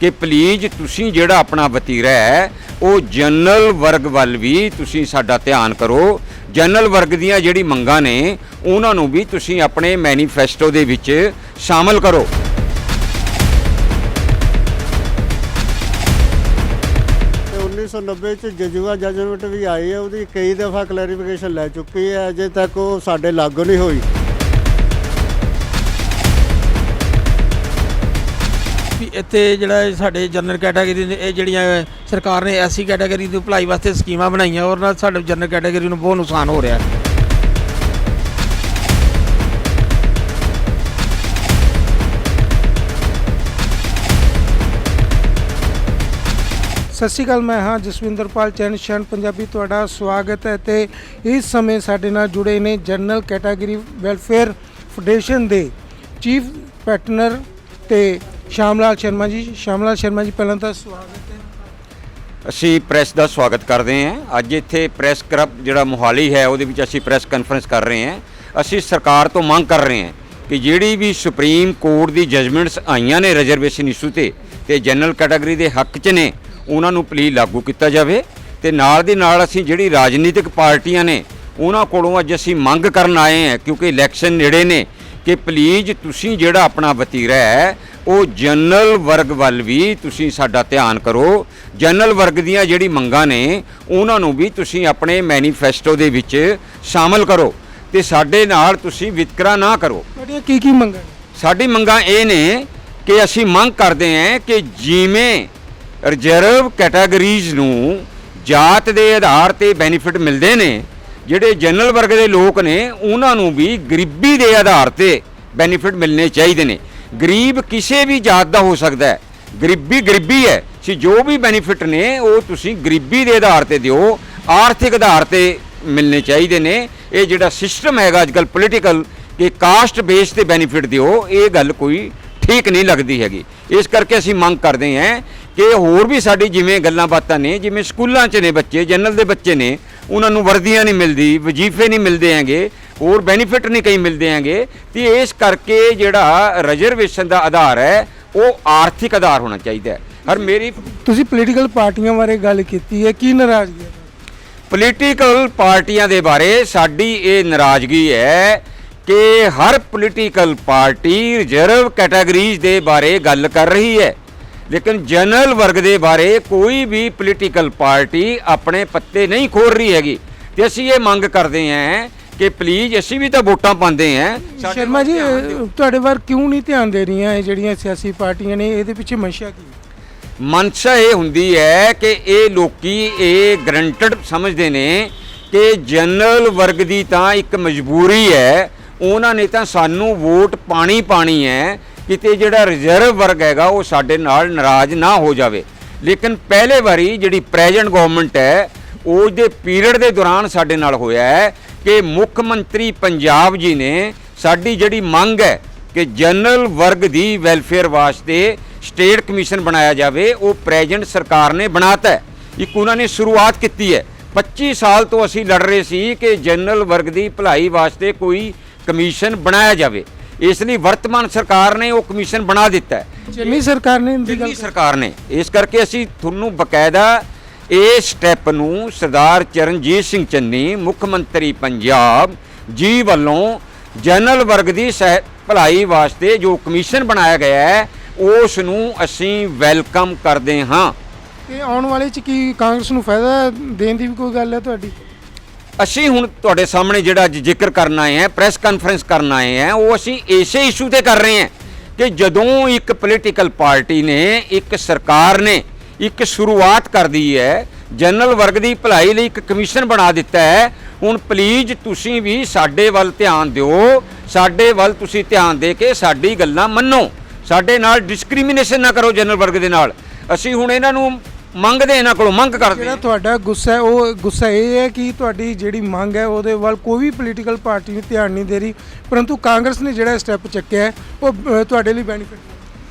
कि प्लीज़ तुसीं जिहड़ा अपना वतीरा है वो जनरल वर्ग वल भी तुसीं साडा ध्यान करो। जनरल वर्ग दीयां जिहड़ी मंगां ने उन्हां नूं भी तुसीं अपने मैनीफेस्टो दे विच शामिल करो। 1990 ਚ ਜਜੂਆ ਜਜਮੈਂਟ ਵੀ ਆਈ ਹੈ, ਉਹਦੀ ਕਈ ਦਫਾ ਕਲੈਰੀਫਿਕੇਸ਼ਨ ਲੈ ਚੁੱਕੀ ਹੈ, ਅਜੇ ਤੱਕ ਉਹ ਸਾਡੇ ਲਾਗੂ ਨਹੀਂ ਹੋਈ। ਵੀ ਇੱਥੇ ਜਿਹੜਾ ਸਾਡੇ ਜਨਰਲ ਕੈਟਾਗਰੀ ਨੇ ਇਹ ਜਿਹੜੀਆਂ ਸਰਕਾਰ ਨੇ ਐਸੀ ਕੈਟਾਗਰੀ ਦੀ ਭਲਾਈ ਵਾਸਤੇ ਸਕੀਮਾਂ ਬਣਾਈਆਂ, ਔਰ ਨਾਲ ਸਾਡੇ ਜਨਰਲ ਕੈਟਾਗਰੀ ਨੂੰ ਬਹੁਤ ਨੁਕਸਾਨ ਹੋ ਰਿਹਾ। ਸਤਿ ਸ਼੍ਰੀ ਅਕਾਲ, ਮੈਂ ਹਾਂ ਜਸਵਿੰਦਰਪਾਲ ਚੈਨ ਸ਼ਨ ਪੰਜਾਬੀ, ਤੁਹਾਡਾ ਸਵਾਗਤ ਹੈ। ਤੇ ਇਸ ਸਮੇਂ ਸਾਡੇ ਨਾਲ ਜੁੜੇ ਨੇ ਜਨਰਲ ਕੈਟਾਗਰੀ ਵੈਲਫੇਅਰ ਫੈਡਰੇਸ਼ਨ ਦੇ ਚੀਫ ਪੈਟਨਰ ਤੇ ਸ਼ਾਮਲਾਲ ਸ਼ਰਮਾ ਜੀ। ਸ਼ਾਮਲਾਲ ਸ਼ਰਮਾ ਜੀ, ਪਹਿਲਾਂ ਤਾਂ ਸਵਾਗਤ ਹੈ। ਅਸੀਂ ਪ੍ਰੈਸ ਦਾ ਸਵਾਗਤ ਕਰਦੇ ਹਾਂ। ਅੱਜ ਇੱਥੇ ਪ੍ਰੈਸ ਕਲੱਬ ਜਿਹੜਾ ਮੋਹਾਲੀ ਹੈ ਉਹਦੇ ਵਿੱਚ ਅਸੀਂ ਪ੍ਰੈਸ ਕਾਨਫਰੰਸ ਕਰ ਰਹੇ ਹਾਂ। ਅਸੀਂ ਸਰਕਾਰ ਤੋਂ ਮੰਗ ਕਰ ਰਹੇ ਹਾਂ ਕਿ ਜਿਹੜੀ ਵੀ ਸੁਪਰੀਮ ਕੋਰਟ ਦੀ ਜਜਮੈਂਟਸ ਆਈਆਂ ਨੇ ਰਿਜ਼ਰਵੇਸ਼ਨ ਇਸ਼ੂ ਤੇ ਜਨਰਲ ਕੈਟਾਗਰੀ ਦੇ ਹੱਕ 'ਚ ਨੇ, ਉਹਨਾਂ ਨੂੰ ਪਲੀਜ਼ ਲਾਗੂ ਕੀਤਾ ਜਾਵੇ। ਤੇ ਨਾਲ ਦੀ ਨਾਲ ਅਸੀਂ ਜਿਹੜੀ ਰਾਜਨੀਤਿਕ ਪਾਰਟੀਆਂ ਨੇ ਉਹਨਾਂ ਕੋਲੋਂ ਅੱਜ ਅਸੀਂ ਮੰਗ ਕਰਨ ਆਏ ਹਾਂ, ਕਿਉਂਕਿ ਇਲੈਕਸ਼ਨ ਨੇੜੇ ਨੇ, ਕਿ ਪਲੀਜ਼ ਤੁਸੀਂ ਜਿਹੜਾ ਆਪਣਾ ਵਤੀਰਾ ਹੈ ਉਹ ਜਨਰਲ ਵਰਗ ਵੱਲ ਵੀ ਤੁਸੀਂ ਸਾਡਾ ਧਿਆਨ ਕਰੋ। ਜਨਰਲ ਵਰਗ ਦੀਆਂ ਜਿਹੜੀ ਮੰਗਾਂ ਨੇ ਉਹਨਾਂ ਨੂੰ ਵੀ ਤੁਸੀਂ ਆਪਣੇ ਮੈਨੀਫੈਸਟੋ ਦੇ ਵਿੱਚ ਸ਼ਾਮਲ ਕਰੋ ਤੇ ਸਾਡੇ ਨਾਲ ਤੁਸੀਂ ਵਿਤਕਰਾ ਨਾ ਕਰੋ। ਤੁਹਾਡੀਆਂ ਕੀ ਮੰਗਾਂ ਨੇ? ਸਾਡੀ ਮੰਗਾਂ ਇਹ ਨੇ ਕਿ ਅਸੀਂ ਮੰਗ ਕਰਦੇ ਹਾਂ ਕਿ ਜਿਵੇਂ ਰਿਜ਼ਰਵ ਕੈਟਾਗਰੀਜ਼ ਨੂੰ ਜਾਤ ਦੇ ਆਧਾਰ ਤੇ ਬੈਨੀਫਿਟ ਮਿਲਦੇ ਨੇ, ਜਿਹੜੇ ਜਨਰਲ ਵਰਗ ਦੇ ਲੋਕ ਨੇ ਉਹਨਾਂ ਨੂੰ ਵੀ ਗਰੀਬੀ ਦੇ ਆਧਾਰ ਤੇ ਬੈਨੀਫਿਟ ਮਿਲਣੇ ਚਾਹੀਦੇ ਨੇ। ਗਰੀਬ ਕਿਸੇ ਵੀ ਜਾਤ ਦਾ ਹੋ ਸਕਦਾ ਹੈ, ਗਰੀਬੀ ਹੈ ਸੀ। ਜੋ ਵੀ ਬੈਨੀਫਿਟ ਨੇ ਉਹ ਤੁਸੀਂ ਗਰੀਬੀ ਦੇ ਆਧਾਰ ਤੇ ਦਿਓ, ਆਰਥਿਕ ਆਧਾਰ ਤੇ ਮਿਲਣੇ ਚਾਹੀਦੇ ਨੇ। ਇਹ ਜਿਹੜਾ ਸਿਸਟਮ ਹੈਗਾ ਅੱਜ ਕੱਲ੍ਹ ਪੋਲੀਟੀਕਲ ਕਿ ਕਾਸਟ ਬੇਸ ਤੇ ਬੈਨੀਫਿਟ ਦਿਓ, ਇਹ ਗੱਲ ਕੋਈ ਠੀਕ ਨਹੀਂ ਲੱਗਦੀ ਹੈਗੀ। ਇਸ ਕਰਕੇ ਅਸੀਂ ਮੰਗ ਕਰਦੇ ਹਾਂ ਕਿ ਹੋਰ ਵੀ ਸਾਡੀ ਜਿਵੇਂ ਗੱਲਾਂ ਬਾਤਾਂ ਨੇ, ਜਿਵੇਂ ਸਕੂਲਾਂ 'ਚ ਨੇ ਬੱਚੇ, ਜਨਰਲ ਦੇ ਬੱਚੇ ਨੇ, ਉਹਨਾਂ ਨੂੰ ਵਰਦੀਆਂ ਨਹੀਂ ਮਿਲਦੀ, ਵਜ਼ੀਫੇ ਨਹੀਂ ਮਿਲਦੇ ਹੈਗੇ, ਹੋਰ ਬੈਨੀਫਿਟ ਨਹੀਂ ਕਈ ਮਿਲਦੇ ਹੈਗੇ। ਤੇ ਇਸ ਕਰਕੇ ਜਿਹੜਾ ਰਿਜ਼ਰਵੇਸ਼ਨ ਦਾ ਆਧਾਰ ਹੈ ਉਹ ਆਰਥਿਕ ਆਧਾਰ ਹੋਣਾ ਚਾਹੀਦਾ ਹੈ। ਮੇਰੀ ਤੁਸੀਂ ਪੋਲੀਟੀਕਲ ਪਾਰਟੀਆਂ ਬਾਰੇ ਗੱਲ ਕੀਤੀ ਹੈ, ਕੀ ਨਾਰਾਜ਼ਗੀ ਹੈ? ਪੋਲੀਟੀਕਲ ਪਾਰਟੀਆਂ ਦੇ ਬਾਰੇ ਸਾਡੀ ਇਹ ਨਾਰਾਜ਼ਗੀ ਹੈ ਕਿ ਹਰ ਪੋਲੀਟੀਕਲ ਪਾਰਟੀ ਰਿਜ਼ਰਵ ਕੈਟਾਗਰੀਜ਼ ਦੇ ਬਾਰੇ ਗੱਲ ਕਰ ਰਹੀ ਹੈ, ਲੇਕਿਨ ਜਨਰਲ ਵਰਗ ਦੇ ਬਾਰੇ ਕੋਈ ਵੀ ਪੋਲੀਟੀਕਲ ਪਾਰਟੀ ਆਪਣੇ ਪੱਤੇ ਨਹੀਂ ਖੋਲ ਰਹੀ ਹੈਗੀ। ਤੇ ਅਸੀਂ ਇਹ ਮੰਗ ਕਰਦੇ ਹਾਂ ਕਿ ਪਲੀਜ਼, ਅਸੀਂ ਵੀ ਤਾਂ ਵੋਟਾਂ ਪਾਉਂਦੇ ਹਾਂ। ਸ਼ਰਮਾ ਜੀ, ਤੁਹਾਡੇ ਵੱਲ ਕਿਉਂ ਨਹੀਂ ਧਿਆਨ ਦੇ ਰਹੀਆਂ ਇਹ ਜਿਹੜੀਆਂ ਸਿਆਸੀ ਪਾਰਟੀਆਂ ਨੇ? ਇਹਦੇ ਪਿੱਛੇ ਮਨਸ਼ਾ ਕੀ? ਮਨਸ਼ਾ ਇਹ ਹੁੰਦੀ ਹੈ ਕਿ ਇਹ ਲੋਕੀ ਇਹ ਗਰੰਟਡ ਸਮਝਦੇ ਨੇ ਕਿ ਜਨਰਲ ਵਰਗ ਦੀ ਤਾਂ ਇੱਕ ਮਜਬੂਰੀ ਹੈ, ਉਹਨਾਂ ਨੇ ਤਾਂ ਸਾਨੂੰ ਵੋਟ ਪਾਣੀ ਹੈ, ਕਿਤੇ ਜਿਹੜਾ ਰਿਜ਼ਰਵ ਵਰਗ ਹੈਗਾ ਉਹ ਸਾਡੇ ਨਾਲ ਨਾਰਾਜ਼ ਨਾ ਹੋ ਜਾਵੇ। ਲੇਕਿਨ ਪਹਿਲੇ ਵਾਰੀ ਜਿਹੜੀ ਪ੍ਰੈਜ਼ੈਂਟ ਗਵਰਨਮੈਂਟ ਹੈ ਉਸ ਦੇ ਪੀਰੀਅਡ ਦੇ ਦੌਰਾਨ ਸਾਡੇ ਨਾਲ ਹੋਇਆ ਹੈ ਕਿ ਮੁੱਖ ਮੰਤਰੀ ਪੰਜਾਬ ਜੀ ਨੇ ਸਾਡੀ ਜਿਹੜੀ ਮੰਗ ਹੈ ਕਿ ਜਨਰਲ ਵਰਗ ਦੀ ਵੈਲਫੇਅਰ ਵਾਸਤੇ ਸਟੇਟ ਕਮਿਸ਼ਨ ਬਣਾਇਆ ਜਾਵੇ, ਉਹ ਪ੍ਰੈਜ਼ੈਂਟ ਸਰਕਾਰ ਨੇ ਬਣਾਤਾ ਹੈ। ਇੱਕ ਉਹਨਾਂ ਨੇ ਸ਼ੁਰੂਆਤ ਕੀਤੀ ਹੈ। 25 ਸਾਲ ਤੋਂ ਅਸੀਂ ਲੜ ਰਹੇ ਸੀ ਕਿ ਜਨਰਲ ਵਰਗ ਦੀ ਭਲਾਈ ਵਾਸਤੇ ਕੋਈ ਕਮਿਸ਼ਨ ਬਣਾਇਆ ਜਾਵੇ, ਇਸ ਲਈ ਵਰਤਮਾਨ ਸਰਕਾਰ ਨੇ ਉਹ ਕਮਿਸ਼ਨ ਬਣਾ ਦਿੱਤਾ ਹੈ, ਚੰਨੀ ਸਰਕਾਰ ਨੇ। ਦਿੱਲੀ ਸਰਕਾਰ ਨੇ। ਇਸ ਕਰਕੇ ਅਸੀਂ ਤੁਹਾਨੂੰ ਬਕਾਇਦਾ ਇਹ ਸਟੈਪ ਨੂੰ ਸਰਦਾਰ ਚਰਨਜੀਤ ਸਿੰਘ ਚੰਨੀ ਮੁੱਖ ਮੰਤਰੀ ਪੰਜਾਬ ਜੀ ਵੱਲੋਂ ਜਨਰਲ ਵਰਗ ਦੀ ਭਲਾਈ ਵਾਸਤੇ ਜੋ ਕਮਿਸ਼ਨ ਬਣਾਇਆ ਗਿਆ ਹੈ ਉਸ ਨੂੰ ਅਸੀਂ ਵੈਲਕਮ ਕਰਦੇ ਹਾਂ। ਤੇ ਆਉਣ ਵਾਲੇ 'ਚ ਕੀ ਕਾਂਗਰਸ ਨੂੰ ਫਾਇਦਾ ਦੇਣ ਦੀ ਵੀ ਕੋਈ ਗੱਲ ਹੈ ਤੁਹਾਡੀ? ਅਸੀਂ ਹੁਣ ਤੁਹਾਡੇ ਸਾਹਮਣੇ ਜਿਹੜਾ ਅੱਜ ਜ਼ਿਕਰ ਕਰਨ ਆਏ ਹਾਂ, ਪ੍ਰੈਸ ਕਾਨਫਰੰਸ ਕਰਨ ਆਏ ਹਾਂ, ਉਹ ਅਸੀਂ ਇਸੇ ਇਸ਼ੂ ਤੇ ਕਰ ਰਹੇ ਹਾਂ ਕਿ ਜਦੋਂ ਇੱਕ ਪੋਲੀਟੀਕਲ ਪਾਰਟੀ ਨੇ, ਇੱਕ ਸਰਕਾਰ ਨੇ ਇੱਕ ਸ਼ੁਰੂਆਤ ਕਰਦੀ ਹੈ, ਜਨਰਲ ਵਰਗ ਦੀ ਭਲਾਈ ਲਈ ਇੱਕ ਕਮਿਸ਼ਨ ਬਣਾ ਦਿੱਤਾ ਹੈ, ਹੁਣ ਪਲੀਜ਼ ਤੁਸੀਂ ਵੀ ਸਾਡੇ ਵੱਲ ਧਿਆਨ ਦਿਓ, ਸਾਡੇ ਵੱਲ ਤੁਸੀਂ ਧਿਆਨ ਦੇ ਕੇ ਸਾਡੀ ਗੱਲਾਂ ਮੰਨੋ, ਸਾਡੇ ਨਾਲ ਡਿਸਕ੍ਰਿਮੀਨੇਸ਼ਨ ਨਾ ਕਰੋ ਜਨਰਲ ਵਰਗ ਦੇ ਨਾਲ। ਅਸੀਂ ਹੁਣ ਇਹਨਾਂ ਨੂੰ ਮੰਗਦੇ, ਇਹਨਾਂ ਕੋਲੋਂ ਮੰਗ ਕਰਦੇ। ਜਿਹੜਾ ਤੁਹਾਡਾ ਗੁੱਸਾ ਹੈ, ਉਹ ਗੁੱਸਾ ਇਹ ਹੈ ਕਿ ਤੁਹਾਡੀ ਜਿਹੜੀ ਮੰਗ ਹੈ ਉਹਦੇ ਵੱਲ ਕੋਈ ਵੀ ਪੋਲੀਟੀਕਲ ਪਾਰਟੀ ਨੇ ਧਿਆਨ ਨਹੀਂ ਦੇ ਰਹੀ, ਪਰੰਤੂ ਕਾਂਗਰਸ ਨੇ ਜਿਹੜਾ ਸਟੈਪ ਚੱਕਿਆ ਹੈ ਉਹ ਤੁਹਾਡੇ ਲਈ ਬੈਨੀਫਿਟ।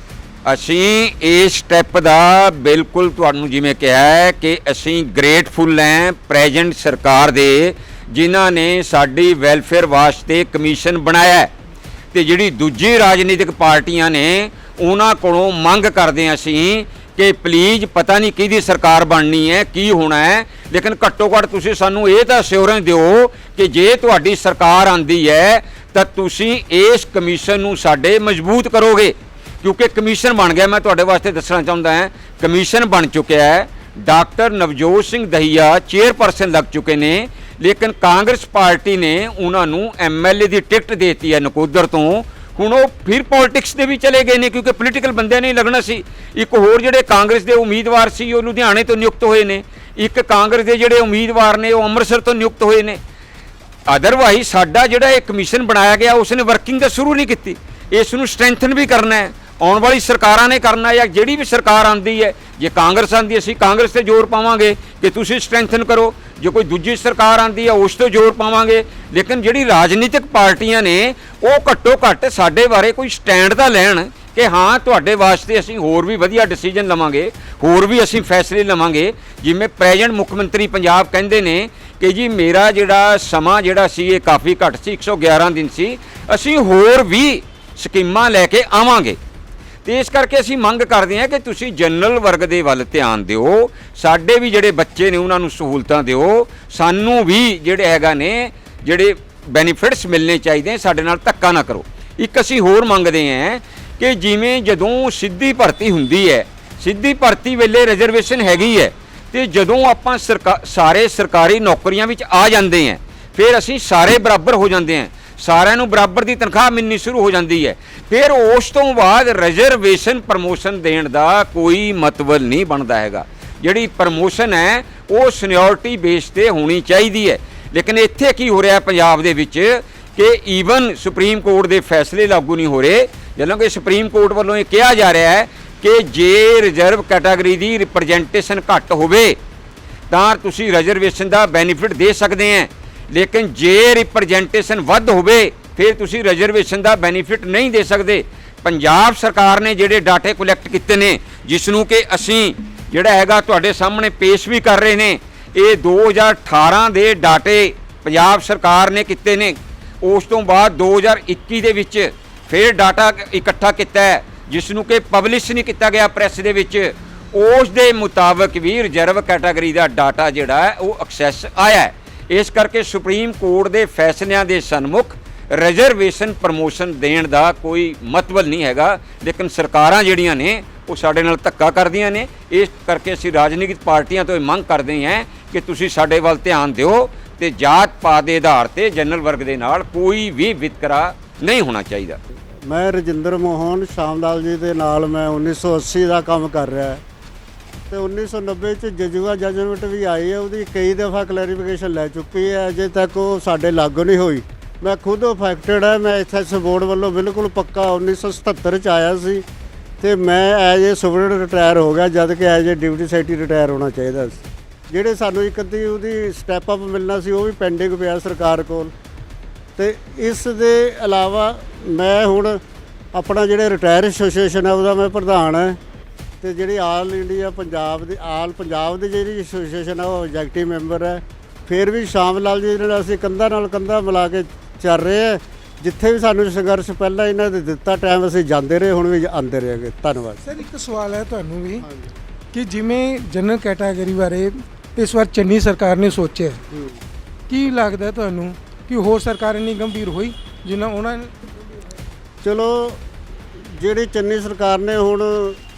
ਅਸੀਂ ਇਸ ਸਟੈਪ ਦਾ ਬਿਲਕੁਲ ਤੁਹਾਨੂੰ ਜਿਵੇਂ ਕਿਹਾ ਹੈ ਕਿ ਅਸੀਂ ਗ੍ਰੇਟਫੁਲ ਹਾਂ ਪ੍ਰੈਜ਼ੈਂਟ ਸਰਕਾਰ ਦੇ, ਜਿਨ੍ਹਾਂ ਨੇ ਸਾਡੀ ਵੈਲਫੇਅਰ ਵਾਸਤੇ ਕਮਿਸ਼ਨ ਬਣਾਇਆ। ਤੇ ਜਿਹੜੀ ਦੂਜੀ ਰਾਜਨੀਤਿਕ ਪਾਰਟੀਆਂ ਨੇ ਉਹਨਾਂ ਕੋਲੋਂ ਮੰਗ ਕਰਦੇ ਹਾਂ ਅਸੀਂ ਕਿ ਪਲੀਜ਼ ਪਤਾ ਨਹੀਂ ਕਿਹਦੀ ਸਰਕਾਰ ਬਣਨੀ ਹੈ, ਕੀ ਹੋਣਾ ਹੈ, ਲੇਕਿਨ ਘੱਟੋ ਘੱਟ ਤੁਸੀਂ ਸਾਨੂੰ ਇਹ ਤਾਂ ਅਸ਼ੋਰੈਂਸ ਦਿਓ ਕਿ ਜੇ ਤੁਹਾਡੀ ਸਰਕਾਰ ਆਂਦੀ ਹੈ ਤਾਂ ਤੁਸੀਂ ਇਸ ਕਮਿਸ਼ਨ ਨੂੰ ਸਾਡੇ ਮਜ਼ਬੂਤ ਕਰੋਗੇ। ਕਿਉਂਕਿ ਕਮਿਸ਼ਨ ਬਣ ਗਿਆ, ਮੈਂ ਤੁਹਾਡੇ ਵਾਸਤੇ ਦੱਸਣਾ ਚਾਹੁੰਦਾ ਹਾਂ, ਕਮਿਸ਼ਨ ਬਣ ਚੁੱਕਿਆ ਹੈ। ਡਾਕਟਰ ਨਵਜੋਤ ਸਿੰਘ ਦਹੀਆ ਚੇਅਰਪਰਸਨ ਲੱਗ ਚੁੱਕੇ ਨੇ, ਲੇਕਿਨ ਕਾਂਗਰਸ ਪਾਰਟੀ ਨੇ ਉਹਨਾਂ ਨੂੰ ਐਮਐਲਏ ਦੀ ਟਿਕਟ ਦੇਤੀ ਹੈ ਨਕੋਦਰ ਤੋਂ। ਹੁਣ ਉਹ ਫਿਰ ਪੋਲਿਟਿਕਸ ਦੇ ਵੀ ਚਲੇ ਗਏ ਨੇ, ਕਿਉਂਕਿ ਪੋਲੀਟੀਕਲ ਬੰਦੇ ਨਹੀਂ ਲੱਗਣਾ ਸੀ। ਇੱਕ ਹੋਰ ਜਿਹੜੇ ਕਾਂਗਰਸ ਦੇ ਉਮੀਦਵਾਰ ਸੀ ਉਹ ਲੁਧਿਆਣੇ ਤੋਂ ਨਿਯੁਕਤ ਹੋਏ ਨੇ, ਇੱਕ ਕਾਂਗਰਸ ਦੇ ਜਿਹੜੇ ਉਮੀਦਵਾਰ ਨੇ ਉਹ ਅੰਮ੍ਰਿਤਸਰ ਤੋਂ ਨਿਯੁਕਤ ਹੋਏ ਨੇ। ਅਦਰਵਾਈਜ਼ ਸਾਡਾ ਜਿਹੜਾ ਇਹ ਕਮਿਸ਼ਨ ਬਣਾਇਆ ਗਿਆ ਉਸਨੇ ਵਰਕਿੰਗ ਤਾਂ ਸ਼ੁਰੂ ਨਹੀਂ ਕੀਤੀ, ਇਸ ਨੂੰ ਸਟਰੈਂਥਨ ਵੀ ਕਰਨਾ ਹੈ, ਆਉਣ ਵਾਲੀ ਸਰਕਾਰਾਂ ਨੇ ਕਰਨਾ, ਜਾਂ ਜਿਹੜੀ ਵੀ ਸਰਕਾਰ ਆਂਦੀ ਹੈ, ਜੇ ਕਾਂਗਰਸ ਆਂਦੀ ਅਸੀਂ ਕਾਂਗਰਸ ਤੇ ਜ਼ੋਰ ਪਾਵਾਂਗੇ ਕਿ ਤੁਸੀਂ ਸਟਰੈਂਥਨ ਕਰੋ, ਜੇ ਕੋਈ ਦੂਜੀ ਸਰਕਾਰ ਆਂਦੀ ਹੈ ਉਸ ਤੋਂ ਜ਼ੋਰ ਪਾਵਾਂਗੇ। ਲੇਕਿਨ ਜਿਹੜੀ ਰਾਜਨੀਤਿਕ ਪਾਰਟੀਆਂ ਨੇ ਉਹ ਘੱਟੋ ਘੱਟ ਸਾਡੇ ਬਾਰੇ ਕੋਈ ਸਟੈਂਡ ਤਾਂ ਲੈਣ ਕਿ ਹਾਂ ਤੁਹਾਡੇ ਵਾਸਤੇ ਅਸੀਂ ਹੋਰ ਵੀ ਵਧੀਆ ਡਿਸੀਜਨ ਲਵਾਂਗੇ, ਹੋਰ ਵੀ ਅਸੀਂ ਫੈਸਲੇ ਲਵਾਂਗੇ। ਜਿਵੇਂ ਪ੍ਰੈਜ਼ੈਂਟ ਮੁੱਖ ਮੰਤਰੀ ਪੰਜਾਬ ਕਹਿੰਦੇ ਨੇ ਕਿ ਜੀ ਮੇਰਾ ਜਿਹੜਾ ਸਮਾਂ ਜਿਹੜਾ ਸੀ ਇਹ ਕਾਫੀ ਘੱਟ ਸੀ, 111 ਦਿਨ ਸੀ, ਅਸੀਂ ਹੋਰ ਵੀ ਸਕੀਮਾਂ ਲੈ ਕੇ ਆਵਾਂਗੇ। ਤੇ ਇਸ ਕਰਕੇ ਅਸੀਂ ਮੰਗ ਕਰਦੇ ਹਾਂ ਕਿ ਤੁਸੀਂ ਜਨਰਲ ਵਰਗ ਦੇ ਵੱਲ ਧਿਆਨ ਦਿਓ, ਸਾਡੇ ਵੀ ਜਿਹੜੇ ਬੱਚੇ ਨੇ ਉਹਨਾਂ ਨੂੰ ਸਹੂਲਤਾਂ ਦਿਓ, ਸਾਨੂੰ ਵੀ ਜਿਹੜੇ ਹੈਗਾ ਨੇ ਜਿਹੜੇ ਬੈਨੀਫਿਟਸ ਮਿਲਣੇ ਚਾਹੀਦੇ, ਸਾਡੇ ਨਾਲ ਧੱਕਾ ਨਾ ਕਰੋ। ਇੱਕ ਅਸੀਂ ਹੋਰ ਮੰਗਦੇ ਹਾਂ ਕਿ ਜਿਵੇਂ ਜਦੋਂ ਸਿੱਧੀ ਭਰਤੀ ਹੁੰਦੀ ਹੈ, ਸਿੱਧੀ ਭਰਤੀ ਵੇਲੇ ਰਿਜ਼ਰਵੇਸ਼ਨ ਹੈਗੀ ਹੈ, ਤੇ ਜਦੋਂ ਆਪਾਂ ਸਾਰੇ ਸਰਕਾਰੀ ਨੌਕਰੀਆਂ ਵਿੱਚ ਆ ਜਾਂਦੇ ਹਾਂ ਫਿਰ ਅਸੀਂ ਸਾਰੇ ਬਰਾਬਰ ਹੋ ਜਾਂਦੇ ਹਾਂ, ਸਾਰਿਆਂ ਨੂੰ ਬਰਾਬਰ ਦੀ ਤਨਖਾਹ ਮਿਲਣੀ ਸ਼ੁਰੂ ਹੋ ਜਾਂਦੀ ਹੈ। ਫਿਰ ਉਸ ਤੋਂ ਬਾਅਦ ਰਿਜ਼ਰਵੇਸ਼ਨ ਪ੍ਰਮੋਸ਼ਨ ਦੇਣ ਦਾ ਕੋਈ ਮਤਲਬ ਨਹੀਂ ਬਣਦਾ ਹੈਗਾ। ਜਿਹੜੀ ਪ੍ਰਮੋਸ਼ਨ ਹੈ ਉਹ ਸੀਨੀਅਰਟੀ ਬੇਸ ਤੇ ਹੋਣੀ ਚਾਹੀਦੀ ਹੈ। ਲੇਕਿਨ ਇੱਥੇ ਕੀ ਹੋ ਰਿਹਾ ਪੰਜਾਬ ਦੇ ਵਿੱਚ ਕਿ ਈਵਨ ਸੁਪਰੀਮ ਕੋਰਟ ਦੇ ਫੈਸਲੇ ਲਾਗੂ ਨਹੀਂ ਹੋ ਰਹੇ, ਜਦੋਂ ਕਿ ਸੁਪਰੀਮ ਕੋਰਟ ਵੱਲੋਂ ਇਹ ਕਿਹਾ ਜਾ ਰਿਹਾ ਹੈ ਕਿ ਜੇ ਰਿਜ਼ਰਵ ਕੈਟਾਗਰੀ ਦੀ ਰਿਪਰੈਜ਼ੈਂਟੇਸ਼ਨ ਘੱਟ ਹੋਵੇ ਤਾਂ ਤੁਸੀਂ ਰਿਜ਼ਰਵੇਸ਼ਨ ਦਾ ਬੈਨੀਫਿਟ ਦੇ ਸਕਦੇ ਹੈ, ਲੇਕਿਨ ਜੇ ਰਿਪਰੈਜ਼ੈਂਟੇਸ਼ਨ ਵੱਧ ਹੋਵੇ ਫਿਰ ਤੁਸੀਂ ਰਿਜ਼ਰਵੇਸ਼ਨ ਦਾ ਬੈਨੀਫਿਟ ਨਹੀਂ ਦੇ ਸਕਦੇ। ਪੰਜਾਬ ਸਰਕਾਰ ਨੇ ਜਿਹੜੇ ਡਾਟੇ ਕਲੈਕਟ ਕੀਤੇ ਨੇ, ਜਿਸ ਨੂੰ ਕਿ ਅਸੀਂ ਜਿਹੜਾ ਹੈਗਾ ਤੁਹਾਡੇ ਸਾਹਮਣੇ ਪੇਸ਼ ਵੀ ਕਰ ਰਹੇ ਨੇ, ਇਹ 2018 ਦੇ ਡਾਟੇ ਪੰਜਾਬ ਸਰਕਾਰ ਨੇ ਕੀਤੇ ਨੇ। ਉਸ ਤੋਂ ਬਾਅਦ 2021 ਦੇ ਵਿੱਚ ਫਿਰ ਡਾਟਾ ਇਕੱਠਾ ਕੀਤਾ ਹੈ, ਜਿਸ ਨੂੰ ਕਿ ਪਬਲਿਸ਼ ਨਹੀਂ ਕੀਤਾ ਗਿਆ ਪ੍ਰੈਸ ਦੇ ਵਿੱਚ। ਉਸ ਦੇ ਮੁਤਾਬਕ ਵੀ ਰਿਜ਼ਰਵ ਕੈਟਾਗਰੀ ਦਾ ਡਾਟਾ ਜਿਹੜਾ ਹੈ ਉਹ ਐਕਸੈਸ ਆਇਆ ਹੈ। ਇਸ ਕਰਕੇ ਸੁਪਰੀਮ ਕੋਰਟ ਦੇ ਫੈਸਲਿਆਂ ਦੇ ਸਨਮੁਖ ਰਿਜ਼ਰਵੇਸ਼ਨ ਪ੍ਰਮੋਸ਼ਨ ਦੇਣ ਦਾ ਕੋਈ ਮਤਲਬ ਨਹੀਂ ਹੈਗਾ, ਲੇਕਿਨ ਸਰਕਾਰਾਂ ਜਿਹੜੀਆਂ ਨੇ ਉਹ ਸਾਡੇ ਨਾਲ ਧੱਕਾ ਕਰਦੀਆਂ ਨੇ। ਇਸ ਕਰਕੇ ਅਸੀਂ ਰਾਜਨੀਤਿਕ ਪਾਰਟੀਆਂ ਤੋਂ ਇਹ ਮੰਗ ਕਰਦੇ ਹਾਂ ਕਿ ਤੁਸੀਂ ਸਾਡੇ ਵੱਲ ਧਿਆਨ ਦਿਓ ਤੇ ਜਾਤ ਪਾਤ ਦੇ ਆਧਾਰ ਤੇ ਜਨਰਲ ਵਰਗ ਦੇ ਨਾਲ ਕੋਈ ਵੀ ਵਿਤਕਰਾ ਨਹੀਂ ਹੋਣਾ ਚਾਹੀਦਾ। ਮੈਂ ਰਜਿੰਦਰ ਮੋਹਨ ਸ਼ਾਮਲਾਲ ਜੀ ਦੇ ਨਾਲ ਮੈਂ 1980 ਦਾ ਕੰਮ ਕਰ ਰਿਹਾ ਤੇ 1990 ਚ ਜਜੂਆ ਜਜਮੈਂਟ ਵੀ ਆਈ ਹੈ, ਉਹਦੀ ਕਈ ਦਫਾ ਕਲੈਰੀਫਿਕੇਸ਼ਨ ਲੈ ਚੁੱਕੀ ਹੈ, ਅਜੇ ਤੱਕ ਉਹ ਸਾਡੇ ਲਾਗੂ ਨਹੀਂ ਹੋਈ। ਮੈਂ ਖੁਦ ਅਫੈਕਟਡ ਹੈ, ਮੈਂ ਐਸਐਸ ਬੋਰਡ ਵੱਲੋਂ ਬਿਲਕੁਲ ਪੱਕਾ 1977 ਚ ਆਇਆ ਸੀ ਤੇ ਮੈਂ ਐਜ ਏ ਸੁਪਰਡੈਂਟ ਰਿਟਾਇਰ ਹੋ ਗਿਆ, ਜਦ ਕਿ as a deputy secretary retire ਹੋਣਾ ਚਾਹੀਦਾ ਸੀ। ਜਿਹੜੇ ਸਾਨੂੰ ਇੱਕ ਅੱਧੀ ਉਹਦੀ ਸਟੈਪ ਅਪ ਮਿਲਣਾ ਸੀ ਉਹ ਵੀ ਪੈਂਡਿੰਗ ਪਿਆ ਸਰਕਾਰ ਕੋਲ। ਤੇ ਇਸ ਦੇ ਇਲਾਵਾ ਮੈਂ ਹੁਣ ਆਪਣਾ ਜਿਹੜੇ ਰਿਟਾਇਰ ਐਸੋਸੀਏਸ਼ਨ ਹੈ ਉਹਦਾ ਮੈਂ ਪ੍ਰਧਾਨ ਹੈ, ਤੇ ਜਿਹੜੀ ਆਲ ਇੰਡੀਆ ਪੰਜਾਬ ਦੀ ਜਿਹੜੀ ਐਸੋਸੀਏਸ਼ਨ ਹੈ ਉਹ ਐਗਜ਼ੈਕਟਿਵ ਮੈਂਬਰ ਹੈ। ਫਿਰ ਵੀ ਸ਼ਾਮ ਲਾਲ ਜੀ ਨਾਲ ਅਸੀਂ ਕੰਧਾਂ ਨਾਲ ਕੰਧਾਂ ਮਿਲਾ ਕੇ ਚੱਲ ਰਹੇ ਹਾਂ। ਜਿੱਥੇ ਵੀ ਸਾਨੂੰ ਸੰਘਰਸ਼ ਪਹਿਲਾਂ ਇਹਨਾਂ ਦੇ ਦਿੱਤਾ ਟਾਈਮ ਅਸੀਂ ਜਾਂਦੇ ਰਹੇ, ਹੁਣ ਵੀ ਆਉਂਦੇ ਰਹੇਗੇ। ਧੰਨਵਾਦ ਸਰ। ਇੱਕ ਸਵਾਲ ਹੈ ਤੁਹਾਨੂੰ ਵੀ ਕਿ ਜਿਵੇਂ ਜਨਰਲ ਕੈਟਾਗਰੀ ਬਾਰੇ ਇਸ ਵਾਰ ਚੰਨੀ ਸਰਕਾਰ ਨੇ ਸੋਚਿਆ, ਕੀ ਲੱਗਦਾ ਤੁਹਾਨੂੰ ਕਿ ਹੋਰ ਸਰਕਾਰ ਇੰਨੀ ਗੰਭੀਰ ਹੋਈ ਜਿੰਨਾ ਉਹਨਾਂ ਨੇ? ਚਲੋ ਜਿਹੜੀ ਚੰਨੀ ਸਰਕਾਰ ਨੇ ਹੁਣ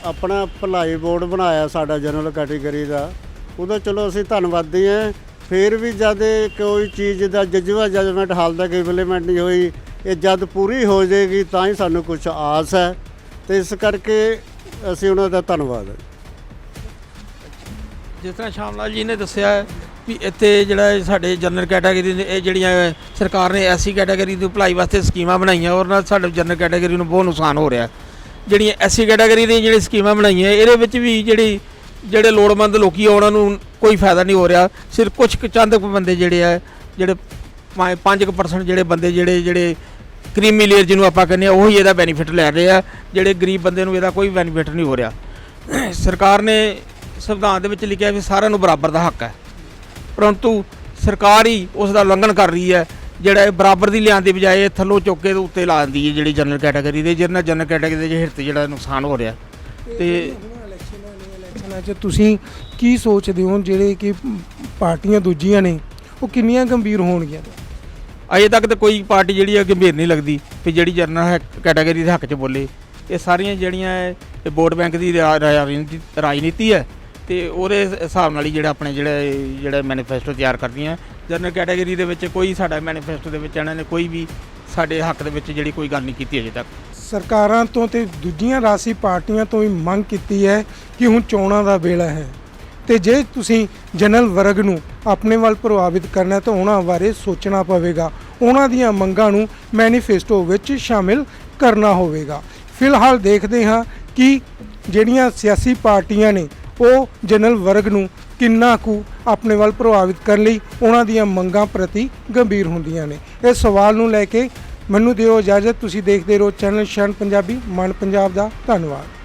ਆਪਣਾ ਭਲਾਈ ਬੋਰਡ ਬਣਾਇਆ ਸਾਡਾ ਜਨਰਲ ਕੈਟਾਗਰੀ ਦਾ, ਉਹਦਾ ਚਲੋ ਅਸੀਂ ਧੰਨਵਾਦੀ ਹਾਂ। ਫਿਰ ਵੀ ਜਦ ਕੋਈ ਚੀਜ਼ ਦਾ ਜਜਵਾ ਜਜਮੈਂਟ ਹਾਲ ਤੱਕ ਇੰਪਲੀਮੈਂਟ ਨਹੀਂ ਹੋਈ, ਇਹ ਜਦ ਪੂਰੀ ਹੋ ਜਾਏਗੀ ਤਾਂ ਹੀ ਸਾਨੂੰ ਕੁਝ ਆਸ ਹੈ, ਤੇ ਇਸ ਕਰਕੇ ਅਸੀਂ ਉਹਨਾਂ ਦਾ ਧੰਨਵਾਦ ਹੈ। ਜਿਸ ਤਰ੍ਹਾਂ ਸ਼ਾਮਲਾਲ ਜੀ ਨੇ ਦੱਸਿਆ ਵੀ ਇੱਥੇ ਜਿਹੜਾ ਸਾਡੇ ਜਨਰਲ ਕੈਟਾਗਰੀ ਦੇ ਇਹ ਜਿਹੜੀਆਂ ਸਰਕਾਰ ਨੇ ਐਸਸੀ ਕੈਟਾਗਰੀ ਦੀ ਭਲਾਈ ਵਾਸਤੇ ਸਕੀਮਾਂ ਬਣਾਈਆਂ, ਔਰ ਨਾਲ ਸਾਡੇ ਜਨਰਲ ਕੈਟਾਗਰੀ ਨੂੰ ਬਹੁਤ ਨੁਕਸਾਨ ਹੋ ਰਿਹਾ। ਜਿਹੜੀਆਂ ਐਸਸੀ ਕੈਟਾਗਰੀ ਦੀਆਂ ਜਿਹੜੀਆਂ ਸਕੀਮਾਂ ਬਣਾਈਆਂ ਇਹਦੇ ਵਿੱਚ ਵੀ ਜਿਹੜੇ ਲੋੜਵੰਦ ਲੋਕੀ ਉਹਨਾਂ ਨੂੰ ਕੋਈ ਫਾਇਦਾ ਨਹੀਂ ਹੋ ਰਿਹਾ। ਸਿਰਫ ਕੁਝ ਚੰਦ ਬੰਦੇ ਜਿਹੜੇ 5% ਜਿਹੜੇ ਬੰਦੇ ਜਿਹੜੇ ਕ੍ਰੀਮੀ ਲੇਅਰ ਜਿਹਨੂੰ ਆਪਾਂ ਕਹਿੰਦੇ ਆ ਉਹੀ ਇਹਦਾ ਬੈਨੀਫਿਟ ਲੈ ਰਹੇ ਆ। ਜਿਹੜੇ ਗਰੀਬ ਬੰਦੇ ਨੂੰ ਇਹਦਾ ਕੋਈ ਬੈਨੀਫਿਟ ਨਹੀਂ ਹੋ ਰਿਹਾ। ਸਰਕਾਰ ਨੇ ਸੰਵਿਧਾਨ ਦੇ ਵਿੱਚ ਲਿਖਿਆ ਵੀ ਸਾਰਿਆਂ ਨੂੰ ਬਰਾਬਰ ਦਾ ਹੱਕ ਹੈ, ਪਰੰਤੂ ਸਰਕਾਰ ਹੀ ਉਸ ਦਾ ਉਲੰਘਣ ਕਰ ਰਹੀ ਹੈ। ਜਿਹੜਾ ਇਹ ਬਰਾਬਰ ਦੀ ਲਿਆਉਣ ਦੀ ਬਜਾਏ ਥੱਲੋਂ ਚੁੱਕ ਕੇ ਉੱਤੇ ਲਾ ਦਿੰਦੀ ਹੈ ਜਿਹੜੀ ਜਨਰਲ ਕੈਟਾਗਰੀ ਦੇ, ਜਿਹਦੇ ਨਾਲ ਜਨਰਲ ਕੈਟਾਗਰੀ ਦੇ ਹਿੱਤ ਜਿਹੜਾ ਨੁਕਸਾਨ ਹੋ ਰਿਹਾ। ਤੇ ਦਿਨਾਂ 'ਚ ਤੁਸੀਂ ਕੀ ਸੋਚਦੇ ਹੋ ਜਿਹੜੇ ਕਿ ਪਾਰਟੀਆਂ ਦੂਜੀਆਂ ਨੇ ਉਹ ਕਿੰਨੀਆਂ ਗੰਭੀਰ ਹੋਣਗੀਆਂ? ਅਜੇ ਤੱਕ ਤਾਂ ਕੋਈ ਪਾਰਟੀ ਜਿਹੜੀ ਹੈ ਗੰਭੀਰ ਨਹੀਂ ਲੱਗਦੀ ਵੀ ਜਿਹੜੀ ਜਨਰਲ ਕੈਟਾਗਰੀ ਦੇ ਹੱਕ 'ਚ ਬੋਲੇ। ਇਹ ਸਾਰੀਆਂ ਜਿਹੜੀਆਂ ਇਹ ਵੋਟ ਬੈਂਕ ਦੀ ਰਾਜਨੀਤੀ ਹੈ ਤੇ ਉਹਦੇ ਹਿਸਾਬ ਨਾਲ ਹੀ ਜਿਹੜਾ ਮੈਨੀਫੈਸਟੋ ਤਿਆਰ ਕਰਦੀਆਂ। ਜਨਰਲ ਕੈਟਾਗਰੀ ਦੇ ਵਿੱਚ ਕੋਈ ਸਾਡਾ ਮੈਨੀਫੈਸਟੋ ਦੇ ਵਿੱਚ ਇਹਨਾਂ ਨੇ ਕੋਈ ਵੀ ਸਾਡੇ ਹੱਕ ਦੇ ਵਿੱਚ ਜਿਹੜੀ ਕੋਈ ਗੱਲ ਨਹੀਂ ਕੀਤੀ ਅਜੇ ਤੱਕ। ਸਰਕਾਰਾਂ ਤੋਂ ਤੇ ਦੂਜੀਆਂ ਰਾਜਸੀ ਪਾਰਟੀਆਂ ਤੋਂ ਵੀ ਮੰਗ ਕੀਤੀ ਹੈ ਕਿ ਹੁਣ ਚੋਣਾਂ ਦਾ ਵੇਲਾ ਹੈ ਤੇ ਜੇ ਤੁਸੀਂ ਜਨਰਲ ਵਰਗ ਨੂੰ ਆਪਣੇ ਵੱਲ ਪ੍ਰਭਾਵਿਤ ਕਰਨਾ ਤਾਂ ਉਹਨਾਂ ਬਾਰੇ ਸੋਚਣਾ ਪਵੇਗਾ, ਉਹਨਾਂ ਦੀਆਂ ਮੰਗਾਂ ਨੂੰ ਮੈਨੀਫੈਸਟੋ ਵਿੱਚ ਸ਼ਾਮਿਲ ਕਰਨਾ ਹੋਵੇਗਾ। ਫਿਲਹਾਲ ਦੇਖਦੇ ਹਾਂ ਕਿ ਜਿਹੜੀਆਂ ਸਿਆਸੀ ਪਾਰਟੀਆਂ ਨੇ ਉਹ ਜਨਰਲ ਵਰਗ ਨੂੰ ਕਿੰਨਾ ਕੁ ਆਪਣੇ ਵੱਲ ਪ੍ਰਭਾਵਿਤ ਕਰਨ ਲਈ ਉਹਨਾਂ ਦੀਆਂ ਮੰਗਾਂ ਪ੍ਰਤੀ ਗੰਭੀਰ ਹੁੰਦੀਆਂ ਨੇ। ਇਸ ਸਵਾਲ ਨੂੰ ਲੈ ਕੇ ਮੈਨੂੰ ਦਿਓ ਇਜਾਜ਼ਤ। ਤੁਸੀਂ ਦੇਖਦੇ ਰਹੋ ਚੈਨਲ ਸ਼ਰਨ ਪੰਜਾਬੀ, ਮਨ ਪੰਜਾਬ ਦਾ। ਧੰਨਵਾਦ।